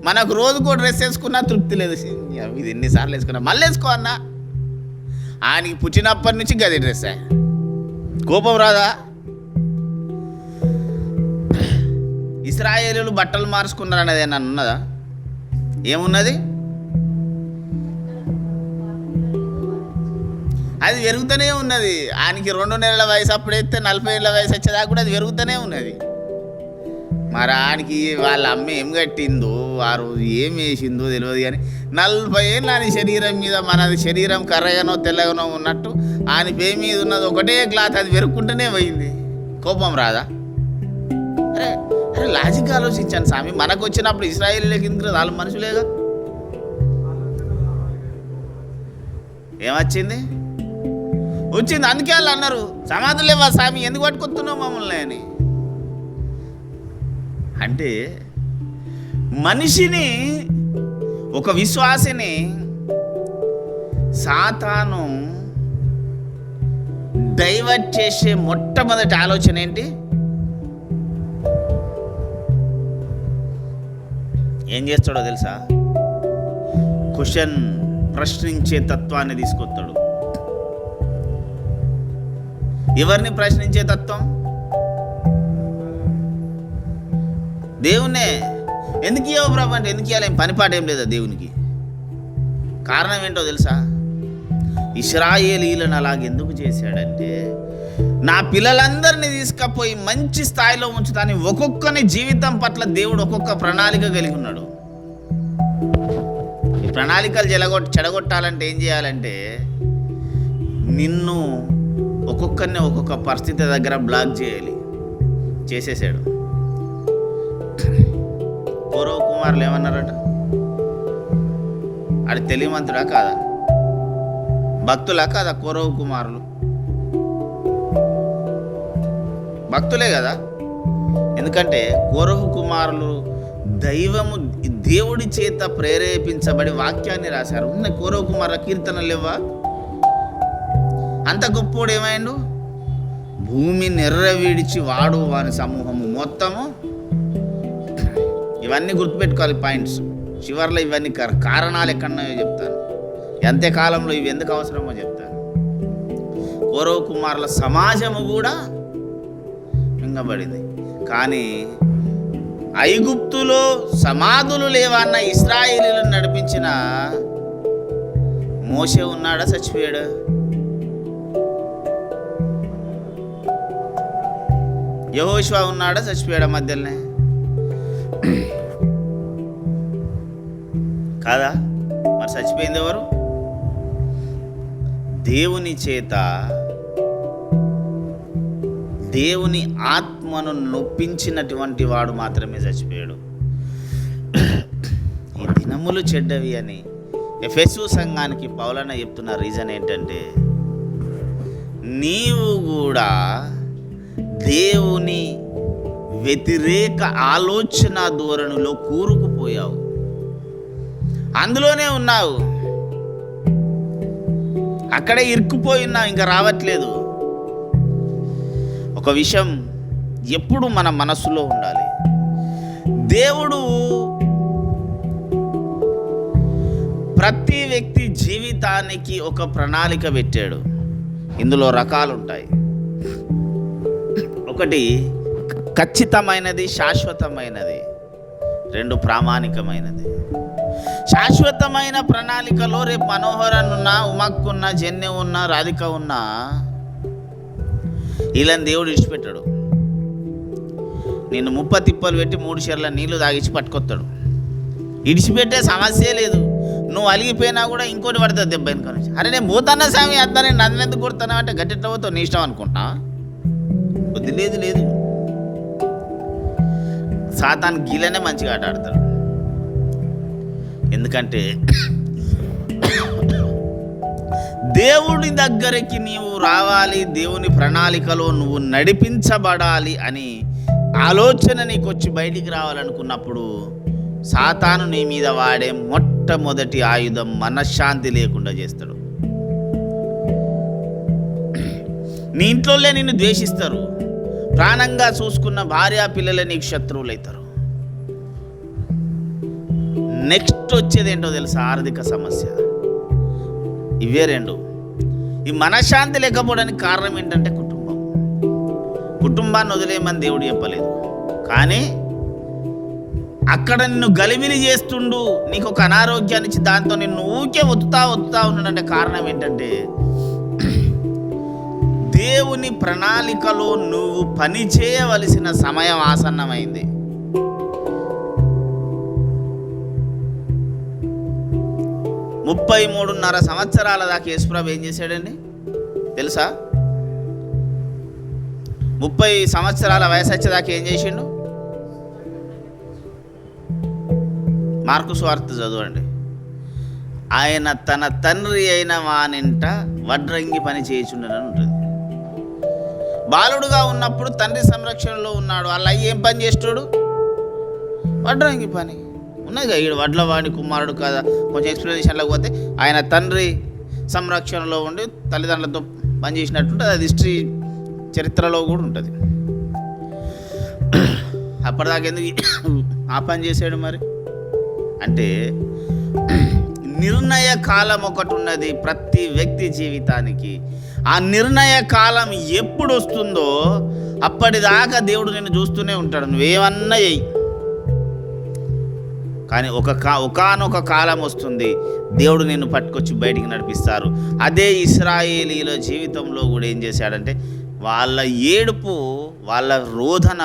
Speaker 1: మనకు రోజుకో డ్రెస్ వేసుకున్నా తృప్తి లేదు. ఇది ఎన్నిసార్లు వేసుకున్నా మళ్ళీ వేసుకో అన్నా. ఆయనకి పుట్టినప్పటి నుంచి గది డ్రెస్. కోపం రాదా? ఇశ్రాయేలీయులు బట్టలు మార్చుకున్నారు అనేది ఏమన్నా ఉన్నదా? ఏమున్నది? అది పెరుగుతూనే ఉన్నది. ఆయనకి 2 నెలల వయసు అప్పుడైతే 40 ఏళ్ళ వయసు వచ్చేదాకా కూడా అది పెరుగుతూనే ఉన్నది. మరి ఆయనకి వాళ్ళ అమ్మ ఏం కట్టిందో ఆ రోజు ఏం వేసిందో తెలియదు. కానీ 40 ఏళ్ళు ఆయన శరీరం మీద, మనది శరీరం కర్రగానో తెల్లగానో ఉన్నట్టు ఆయన పే మీద ఉన్నది ఒకటే క్లాత్, అది పెరుగుకుంటూనే పోయింది. కోపం రాదా? అరే అరే లాజిక్ ఆలోచించాను స్వామి. మనకు వచ్చినప్పుడు ఇశ్రాయేలీయులకి ఇంద్ర వాళ్ళు మనుషులేగా, ఏమొచ్చింది? వచ్చింది. అందుకే వాళ్ళు అన్నారు సమాధులు లేవా స్వామి, ఎందుకు పట్టుకొస్తున్నావు మమ్మల్ని అని. అంటే మనిషిని, ఒక విశ్వాసిని సాతాను డైవర్ట్ చేసే మొట్టమొదటి ఆలోచన ఏంటి? ఏం చేస్తాడో తెలుసా? ప్రశ్నించే తత్వాన్ని తీసుకొస్తాడు. ఎవరిని ప్రశ్నించే తత్వం? దేవుణ్ణే. ఎందుకు ఇవ్వవు ప్రభు అంటే ఎందుకు ఇవ్వాలి? పనిపాట ఏం లేదా దేవునికి? కారణం ఏంటో తెలుసా? ఇశ్రాయేలీయులను అలాగెందుకు చేశాడంటే, నా పిల్లలందరినీ తీసుకుపోయి మంచి స్థాయిలో ఉంచుతాను. ఒక్కొక్కని జీవితం పట్ల దేవుడు ఒక్కొక్క ప్రణాళిక కలిగి ఉన్నాడు. ఈ ప్రణాళికలు చెడగొట్టాలంటే ఏం చేయాలంటే, నిన్ను ఒక్కొక్కరిని ఒక్కొక్క పరిస్థితి దగ్గర బ్లాక్ చేయాలి. చేసేసాడు. కౌరవ కుమారులు ఏమన్నారట? అది తెలియమంతుడా కాదా? భక్తులా కాదా? కౌరవ కుమారులు భక్తులే కదా. ఎందుకంటే కౌరవ కుమారులు దేవుడి చేత ప్రేరేపించబడి వాక్యాన్ని రాశారు. ఉన్న కౌరవ కుమారుల కీర్తనలు లేవా? అంత గొప్పోడు ఏమైండు? భూమి నెర్రవీడిచి వాడు వాని సమూహము మొత్తము. ఇవన్నీ గుర్తుపెట్టుకోవాలి పాయింట్స్. చివరిలో ఇవన్నీ కారణాలు ఎక్కడున్నాయో చెప్తాను. అంత్యకాలంలో ఇవి ఎందుకు అవసరమో చెప్తాను. కౌరవ కుమారుల సమాజము కూడా మింగబడింది. కానీ ఐగుప్తులో సమాధులు లేవన్న ఇశ్రాయేలీయులను నడిపించిన మోషే ఉన్నాడా? చచ్చిపోయాడా? యెహోషువ ఉన్నాడా? చచ్చిపోయాడా మధ్యలోనే? కాదా? మరి చచ్చిపోయింది ఎవరు? దేవుని చేత, దేవుని ఆత్మను నొప్పించినటువంటి వాడు మాత్రమే చచ్చిపోయాడు. ఈ దినములు చెడ్డవి అని ఎఫెసు సంఘానికి పౌలన్న చెప్తున్న రీజన్ ఏంటంటే, నీవు కూడా దేవుని వ్యతిరేక ఆలోచన ధోరణిలో కూరుకుపోయావు. అందులోనే ఉన్నావు, అక్కడే ఇరుక్కుపోయి ఉన్నావు, ఇంకా రావట్లేదు. ఒక విషయం ఎప్పుడు మన మనస్సులో ఉండాలి, దేవుడు ప్రతి వ్యక్తి జీవితానికి ఒక ప్రణాళిక పెట్టాడు. ఇందులో రకాలు ఉంటాయి. ఒకటి ఖచ్చితమైనది, శాశ్వతమైనది. రెండు ప్రామాణికమైనది. శాశ్వతమైన ప్రణాళికలో రేపు మనోహరన్ ఉన్నా, ఉమక్ ఉన్నా, జెన్నె ఉన్నా, రాధిక ఉన్నా వీళ్ళని దేవుడు ఇడిచిపెట్టాడు. నిన్ను ముప్ప తిప్పలు పెట్టి 3 షేర్ల నీళ్లు తాగించి పట్టుకొస్తాడు. ఇడిచిపెట్టే సమస్యే లేదు. నువ్వు అలిగిపోయినా కూడా ఇంకోటి పడుతుంది దెబ్బ వెనుక నుంచి. అరే నేను పోతానా స్వామి, అద్దనే నన్ను ఎందుకు కొడుతున్నా అంటే గట్టెట్లా పోతావు, నీ ఇష్టం అనుకుంటా. కొద్ది లేదు. సాతాను గీలనే మంచిగా ఆట ఆడతాడు. ఎందుకంటే దేవుడి దగ్గరికి నీవు రావాలి, దేవుని ప్రణాళికలో నువ్వు నడిపించబడాలి అని ఆలోచన నీకు వచ్చి బయటికి రావాలనుకున్నప్పుడు సాతాను నీ మీద వాడే మొట్టమొదటి ఆయుధం మనశ్శాంతి లేకుండా చేస్తాడు. నీ ఇంట్లోనే నిన్ను ద్వేషిస్తారు. ప్రాణంగా చూసుకున్న భార్య పిల్లలే నీకు శత్రువులు అవుతారు. నెక్స్ట్ వచ్చేది ఏంటో తెలుసా? ఆర్థిక సమస్య. ఇవే రెండు. ఈ మనశ్శాంతి లేకపోవడానికి కారణం ఏంటంటే కుటుంబాన్ని వదిలేయమని దేవుడు చెప్పలేదు, కానీ అక్కడ నిన్ను గలిబిలి చేస్తుండు, నీకు ఒక అనారోగ్యాన్ని ఇచ్చి దాంతో నిన్ను ఊకే ఒత్తుతా ఉన్నాడంటే కారణం ఏంటంటే దేవుని ప్రణాళికలో నువ్వు పని చేయవలసిన సమయం ఆసన్నమైంది. ముప్పై 3.5 సంవత్సరాల దాకా యేసుప్రభు ఏం చేశాడండి తెలుసా? 30 సంవత్సరాల వయసు వచ్చేదాకా ఏం చేసిండు? మార్కు సువార్త చదవండి. ఆయన తన తండ్రి అయిన వానింట వడ్రంగి పని చేయుచుండని ఉంటుంది. బాలుడుగా ఉన్నప్పుడు తండ్రి సంరక్షణలో ఉన్నాడు. వాళ్ళ ఏం పని చేస్తాడు? వడ్రంగి పని ఉన్నది కదా. ఈడు వడ్లవాడి కుమారుడు కదా. కొంచెం ఎక్స్ప్లెనేషన్లోకి పోతే ఆయన తండ్రి సంరక్షణలో ఉండి తల్లిదండ్రులతో పనిచేసినట్టుంటుంది. అది హిస్టరీ చరిత్రలో కూడా ఉంటుంది. అప్పటిదాకా ఎందుకు ఆ పని చేశాడు మరి అంటే, నిర్ణయ కాలం ఒకటి ఉన్నది ప్రతి వ్యక్తి జీవితానికి. ఆ నిర్ణయ కాలం ఎప్పుడు వస్తుందో అప్పటిదాకా దేవుడు నిన్ను చూస్తూనే ఉంటాడు. నువ్వేమన్నా చెయ్యి, కానీ ఒకానొక కాలం వస్తుంది, దేవుడు నిన్ను పట్టుకొచ్చి బయటికి నడిపిస్తారు. అదే ఇశ్రాయేలీల జీవితంలో కూడా ఏం చేశాడంటే, వాళ్ళ ఏడుపు, వాళ్ళ రోదన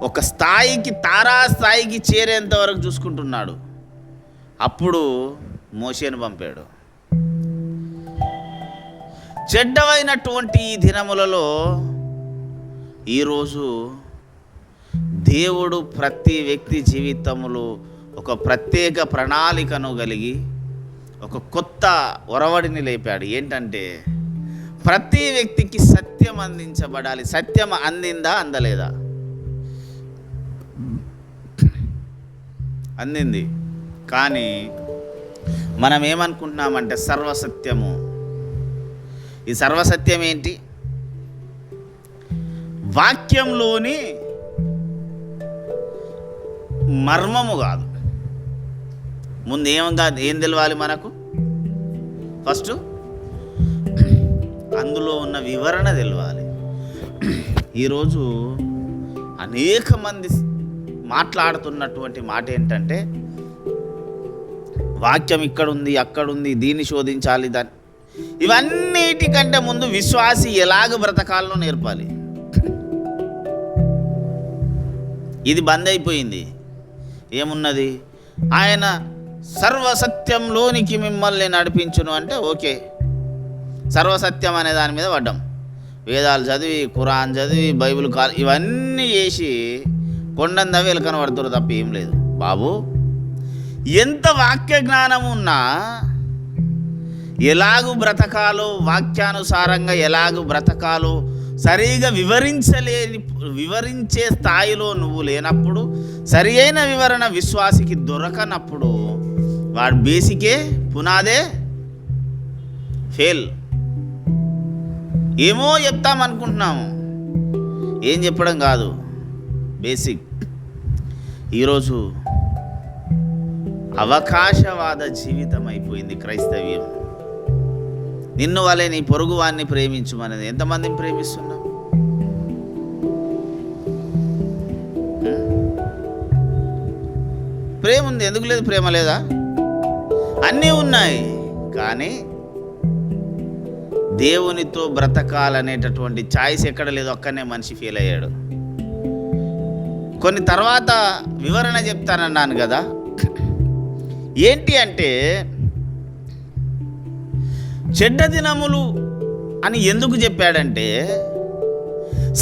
Speaker 1: ఒక స్థాయికి, తారాస్థాయికి చేరేంత వరకు చూసుకుంటున్నాడు. అప్పుడు మోషేను పంపాడు. చెడ్డవైనటువంటి ఈ దినములలో ఈరోజు దేవుడు ప్రతి వ్యక్తి జీవితంలో ఒక ప్రత్యేక ప్రణాళికను కలిగి ఒక కొత్త ఒరవడిని లేపాడు. ఏంటంటే ప్రతి వ్యక్తికి సత్యం అందించబడాలి. సత్యం అందిందా? అందలేదా? అందింది. కానీ మనం ఏమనుకుంటున్నామంటే సర్వసత్యము. ఈ సర్వసత్యం ఏంటి? వాక్యంలోని మర్మము కాదు. ముందు ఏం తెలవాలి మనకు? ఫస్ట్ అందులో ఉన్న వివరణ తెలవాలి. ఈరోజు అనేక మంది మాట్లాడుతున్నటువంటి మాట ఏంటంటే, వాక్యం ఇక్కడుంది, అక్కడుంది, దీన్ని శోధించాలి, దాన్ని. ఇవన్నిటికంటే ముందు విశ్వాసి ఎలాగ బ్రతకాలను నేర్పాలి. ఇది బంద్ అయిపోయింది. ఏమున్నది? ఆయన సర్వసత్యంలోనికి మిమ్మల్ని నడిపించును అంటే ఓకే, సర్వసత్యం అనే దాని మీద పడ్డాం. వేదాలు చదివి, ఖురాన్ చదివి, బైబిల్ ఇవన్నీ చేసి కొండందవి వెలకన పడుతున్నారు తప్ప ఏం లేదు బాబు. ఎంత వాక్య జ్ఞానం ఉన్నా ఎలాగూ బ్రతకాలో, వాక్యానుసారంగా ఎలాగూ బ్రతకాలో, సరిగా వివరించే స్థాయిలో నువ్వు లేనప్పుడు, సరి అయిన వివరణ విశ్వాసికి దొరకనప్పుడు వాడు బేసికే పునాదే ఫెయిల్. ఏమో చెప్తామనుకుంటున్నాము, ఏం చెప్పడం కాదు, బేసిక్. ఈరోజు అవకాశవాద జీవితం అయిపోయింది క్రైస్తవ్యం. నిన్ను వలె నీ పొరుగు వాడిని ప్రేమించుమనేది. ఎంతమందిని ప్రేమిస్తున్నాం? ప్రేమ ఉంది, ఎందుకు లేదు? ప్రేమ లేదా? అన్నీ ఉన్నాయి, కానీ దేవునితో బ్రతకాలనేటటువంటి ఛాయిస్ ఎక్కడ లేదు. ఒక్కనే మనిషి ఫీల్ అయ్యాడు. కొన్ని తర్వాత వివరణ చెప్తానన్నాను కదా. ఏంటి అంటే, చెడ్డ దినములు అని ఎందుకు చెప్పాడంటే,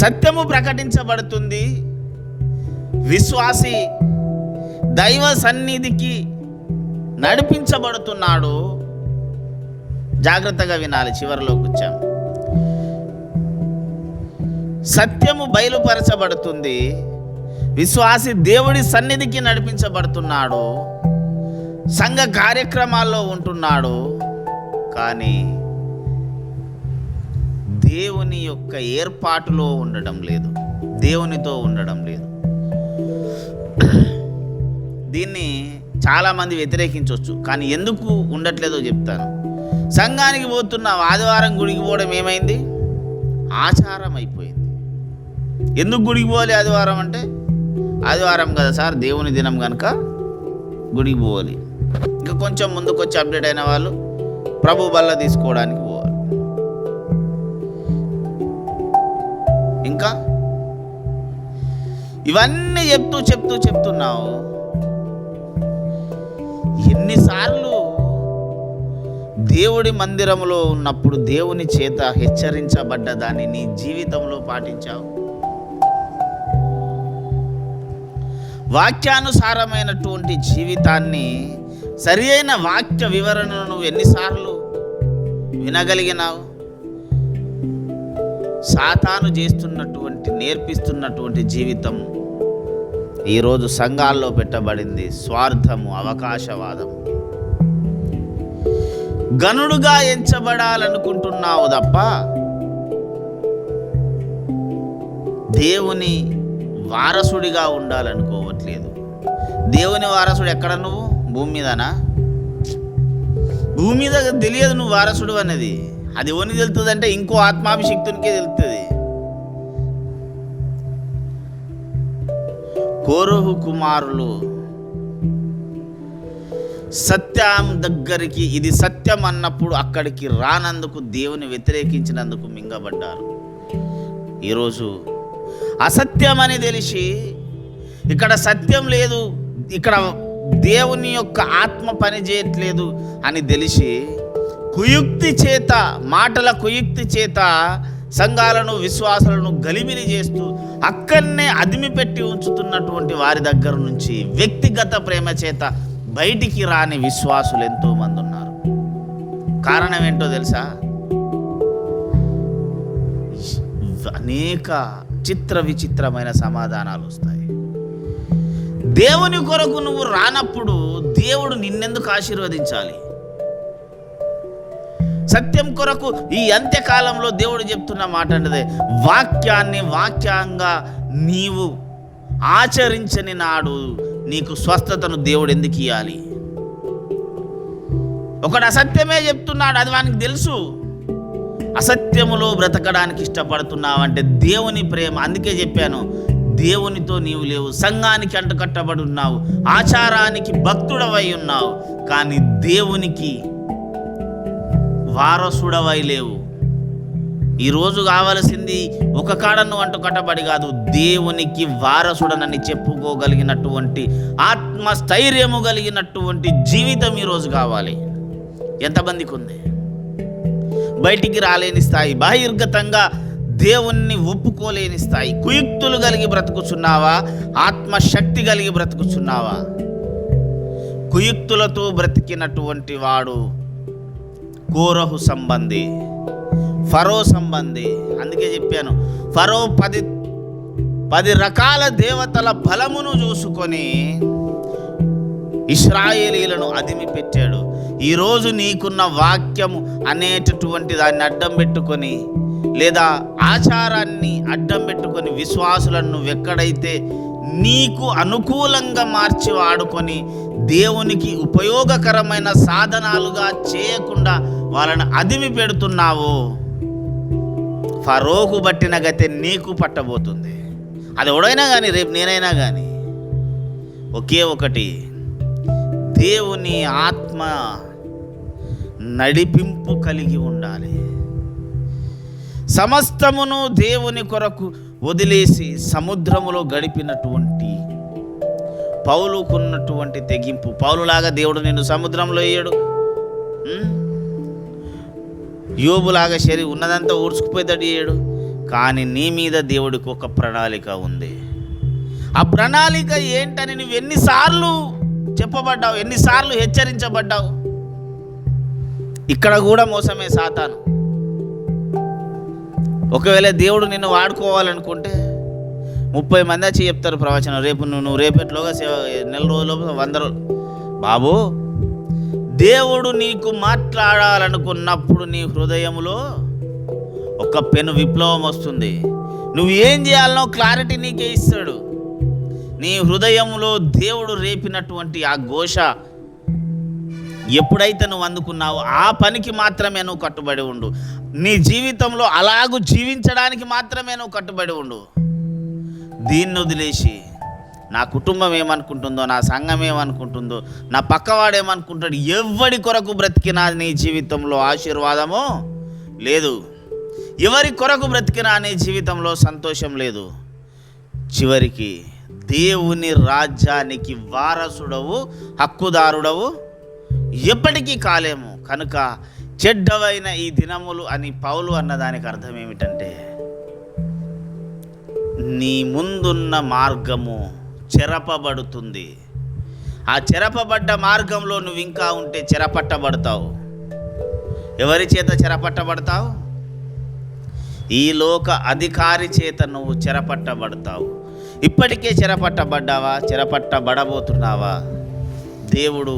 Speaker 1: సత్యము ప్రకటించబడుతుంది, విశ్వాసి దైవ సన్నిధికి నడిపించబడుతున్నాడు. జాగ్రత్తగా వినాలి, చివరిలోకి వచ్చాం. సత్యము బయలుపరచబడుతుంది, విశ్వాసి దేవుడి సన్నిధికి నడిపించబడుతున్నాడు, సంఘ కార్యక్రమాల్లో ఉంటున్నాడు, కానీ దేవుని యొక్క ఏర్పాటులో ఉండడం లేదు, దేవునితో ఉండడం లేదు. దీన్ని చాలామంది వ్యతిరేకించవచ్చు, కానీ ఎందుకు ఉండట్లేదో చెప్తాను. సంఘానికి పోతున్నావు, ఆదివారం గుడికి పోవడం ఏమైంది? ఆచారం అయిపోయింది. ఎందుకు గుడికి పోవాలి ఆదివారం అంటే, ఆదివారం కదా సార్ దేవుని దినం కనుక గుడికి పోవాలి. ఇంకా కొంచెం ముందుకు వచ్చి అప్డేట్ అయిన వాళ్ళు ప్రభు బల్ల తీసుకోవడానికి పోవాలి. ఇంకా ఇవన్నీ చెప్తున్నావు. ఎన్నిసార్లు దేవుడి మందిరంలో ఉన్నప్పుడు దేవుని చేత హెచ్చరించబడ్డ దాన్ని నీ జీవితంలో పాటించావు? వాక్యానుసారమైనటువంటి జీవితాన్ని, సరి అయిన వాక్య వివరణను నువ్వు ఎన్నిసార్లు వినగలిగినావు? సాతాను నేర్పిస్తున్నటువంటి జీవితం ఈరోజు సంఘాల్లో పెట్టబడింది. స్వార్థము, అవకాశవాదం. గనుడుగా ఎంచబడాలనుకుంటున్నావు తప్ప దేవుని వారసుడిగా ఉండాలనుకోవట్లేదు. దేవుని వారసుడు ఎక్కడ? నువ్వు భూమి మీదనా? భూమి మీద తెలియదు నువ్వు వారసుడు అనేది. అది ఎవరికి తెలుస్తుంది అంటే ఇంకో ఆత్మాభిషిక్తునికే తెలుస్తుంది. కోరహు కుమారులు సత్యం దగ్గరికి, ఇది సత్యం అన్నప్పుడు అక్కడికి రానందుకు, దేవుని వ్యతిరేకించినందుకు మింగబడ్డారు. ఈరోజు అసత్యం అని తెలిసి, ఇక్కడ సత్యం లేదు, ఇక్కడ దేవుని యొక్క ఆత్మ పని చేయట్లేదు అని తెలిసి, కుయుక్తి చేత, మాటల కుయుక్తి చేత సంఘాలను, విశ్వాసాలను గలిబిలి చేస్తూ అక్కడనే అదిమి పెట్టి ఉంచుతున్నటువంటి వారి దగ్గర నుంచి వ్యక్తిగత ప్రేమ చేత బయటికి రాని విశ్వాసులు ఎంతోమంది ఉన్నారు. కారణం ఏంటో తెలుసా? అనేక విచిత్రమైన సమాధానాలు వస్తాయి. దేవుని కొరకు నువ్వు రానప్పుడు దేవుడు నిన్నెందుకు ఆశీర్వదించాలి? సత్యం కొరకు ఈ అంత్యకాలంలో దేవుడు చెప్తున్న మాట అంటే, వాక్యంగా నీవు ఆచరించని నాడు నీకు స్వస్థతను దేవుడు ఎందుకు ఇవ్వాలి? ఒకడు అసత్యమే చెప్తున్నాడు, అది వానికి తెలుసు. అసత్యములో బ్రతకడానికి ఇష్టపడుతున్నావంటే దేవుని ప్రేమ. అందుకే చెప్పాను, దేవునితో నీవు లేవు, సంఘానికి అంటుకట్టబడి ఉన్నావు, ఆచారానికి భక్తుడవై ఉన్నావు, కానీ దేవునికి వారసుడవై లేవు. ఈరోజు కావలసింది ఒక కాడను అంటుకట్టబడి కాదు, దేవునికి వారసుడనని చెప్పుకోగలిగినటువంటి ఆత్మస్థైర్యము కలిగినటువంటి జీవితం ఈరోజు కావాలి. ఎంతమందికి ఉంది? బయటికి రాలేని స్థాయి, బహిర్గతంగా దేవుణ్ణి ఒప్పుకోలేని స్థాయి. కుయుక్తులు కలిగి బ్రతుకుచున్నావా? ఆత్మశక్తి కలిగి బ్రతుకుచున్నావా? కుయుక్తులతో బ్రతికినటువంటి వాడు కోరహు సంబంధి. ఫరో సంబంధి. అందుకే చెప్పాను, ఫరో 10 రకాల దేవతల బలమును చూసుకొని ఇశ్రాయేలీలను అదిమి పెట్టాడు. ఈరోజు నీకున్న వాక్యము అనేటటువంటి దాన్ని అడ్డం పెట్టుకొని, లేదా ఆచారాన్ని అడ్డం పెట్టుకొని విశ్వాసులను నువ్వెక్కడైతే నీకు అనుకూలంగా మార్చి వాడుకొని దేవునికి ఉపయోగకరమైన సాధనాలుగా చేయకుండా వాళ్ళని అదిమి పెడుతున్నావు, ఫరోకు పట్టిన గతే నీకు పట్టబోతుంది. అది ఎవడైనా కానీ, రేపు నేనైనా కానీ, ఒకే ఒకటి, దేవుని ఆత్మ నడిపింపు కలిగి ఉండాలి. సమస్తమును దేవుని కొరకు వదిలేసి సముద్రములో గడిపినటువంటి పౌలుకున్నటువంటి తెగింపు, పౌలులాగా దేవుడు నిన్ను సముద్రంలో వేయడు. యోబులాగా శరీరం ఉన్నదంతా ఊడ్చుకుపోయేటట్టు చేయడు. కానీ నీ మీద దేవుడికి ఒక ప్రణాళిక ఉంది. ఆ ప్రణాళిక ఏంటని నువ్వు ఎన్నిసార్లు చెప్పబడ్డావు, ఎన్నిసార్లు హెచ్చరించబడ్డావు. ఇక్కడ కూడా మోసమే సాతాను. ఒకవేళ దేవుడు నిన్ను వాడుకోవాలనుకుంటే 30 మంది వచ్చి చెప్తారు ప్రవచనం, రేపు నువ్వు రేపటిలోగా నెల రోజుల్లో 100 రోజులు. బాబు, దేవుడు నీకు మాట్లాడాలనుకున్నప్పుడు నీ హృదయంలో ఒక పెను విప్లవం వస్తుంది. నువ్వు ఏం చేయాలనో క్లారిటీ నీకే ఇస్తాడు. నీ హృదయంలో దేవుడు రేపినటువంటి ఆ ఘోష ఎప్పుడైతే నువ్వు అందుకున్నావో ఆ పనికి మాత్రమే నువ్వు కట్టుబడి ఉండు. నీ జీవితంలో అలాగూ జీవించడానికి మాత్రమే నువ్వు కట్టుబడి ఉండు. దీన్ని వదిలేసి నా కుటుంబం ఏమనుకుంటుందో, నా సంఘం ఏమనుకుంటుందో, నా పక్కవాడు ఏమనుకుంటాడు, ఎవరి కొరకు బ్రతికినా నీ జీవితంలో ఆశీర్వాదము లేదు. ఎవరి కొరకు బ్రతికినా నీ జీవితంలో సంతోషం లేదు. చివరికి దేవుని రాజ్యానికి వారసుడవు, హక్కుదారుడవు ఎప్పటికీ కాలేము. కనుక చెడ్డవైన ఈ దినములు అని పౌలు అన్నదానికి అర్థం ఏమిటంటే, నీ ముందున్న మార్గము చెరపబడుతుంది. ఆ చెరపబడ్డ మార్గంలో నువ్వు ఇంకా ఉంటే చెరపట్టబడతావు. ఎవరి చేత చెరపట్టబడతావు? ఈ లోక అధికారి చేత నువ్వు చెరపట్టబడతావు. ఇప్పటికే చెరపట్టబడ్డావా? చెరపట్టబడబోతున్నావా? దేవుడు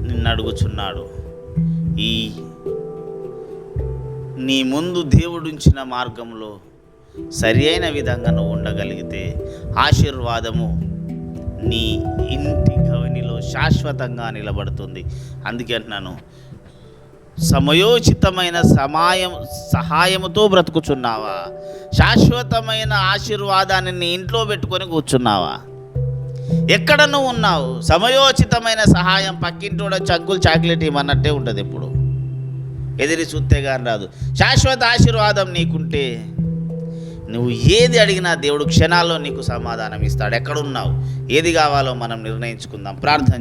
Speaker 1: నిన్ను అడుగుచున్నాడు. నీ ముందు దేవుడుంచిన మార్గంలో సరి అయిన విధంగా నువ్వు ఉండగలిగితే ఆశీర్వాదము నీ ఇంటి గవనిలో శాశ్వతంగా నిలబడుతుంది. అందుకే అంటున్నాను, సమయోచితమైన సహాయముతో బ్రతుకుచున్నావా? శాశ్వతమైన ఆశీర్వాదాన్ని నీ ఇంట్లో పెట్టుకొని కూర్చున్నావా? ఎక్కడ నువ్వు ఉన్నావు? సమయోచితమైన సహాయం పక్కింటోడ చంకులు చాక్లెట్ ఇవ్వన్నట్టే ఉంటుంది. ఎప్పుడు ఎదిరి చూస్తే కానీ రాదు. శాశ్వత ఆశీర్వాదం నీకుంటే నువ్వు ఏది అడిగినా దేవుడు క్షణాల్లో నీకు సమాధానం ఇస్తాడు. ఎక్కడున్నావు? ఏది కావాలో మనం నిర్ణయించుకుందాం. ప్రార్థన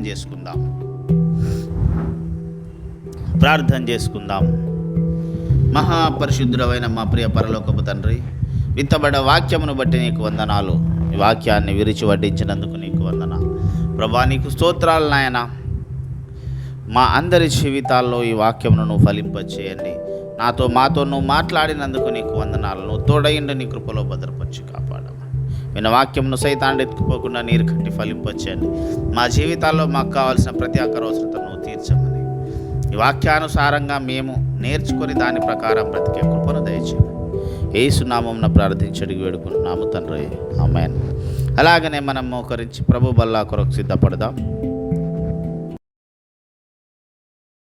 Speaker 1: చేసుకుందాం. మహాపరిశుద్ధుడైన మా ప్రియ పరలోకపు తండ్రి, విత్తబడ్డ వాక్యమును బట్టి నీకు వందనాలు. ఈ వాక్యాన్ని విరిచి వడ్డించినందుకు నీకు వందనాలు ప్రభా. నీకు స్తోత్రాలు నాయన. మా అందరి జీవితాల్లో ఈ వాక్యమును నువ్వు ఫలింపచేయండి. మాతో నువ్వు మాట్లాడినందుకు నీకు వందనాలు. నువ్వు తోడయిండి, నీ కృపలో భద్రపరిచి కాపాడమని విన్న వాక్యమును సైతాన్ని ఎత్తుకుపోకుండా నీరు కట్టి ఫలింపచేయండి. మా జీవితాల్లో మాకు కావాల్సిన ప్రతి ఒక్క అవసరతను నువ్వు తీర్చమని, ఈ వాక్యానుసారంగా మేము నేర్చుకొని దాని ప్రకారం బ్రతికే కృపను దయచేయండి. యేసు నామమున ప్రార్థించి వేడుకుంటున్నాము తండ్రి, ఆమేన్. అలాగనే మనం మోకరించి ప్రభు బల్లా కొరకు సిద్ధపడదాం.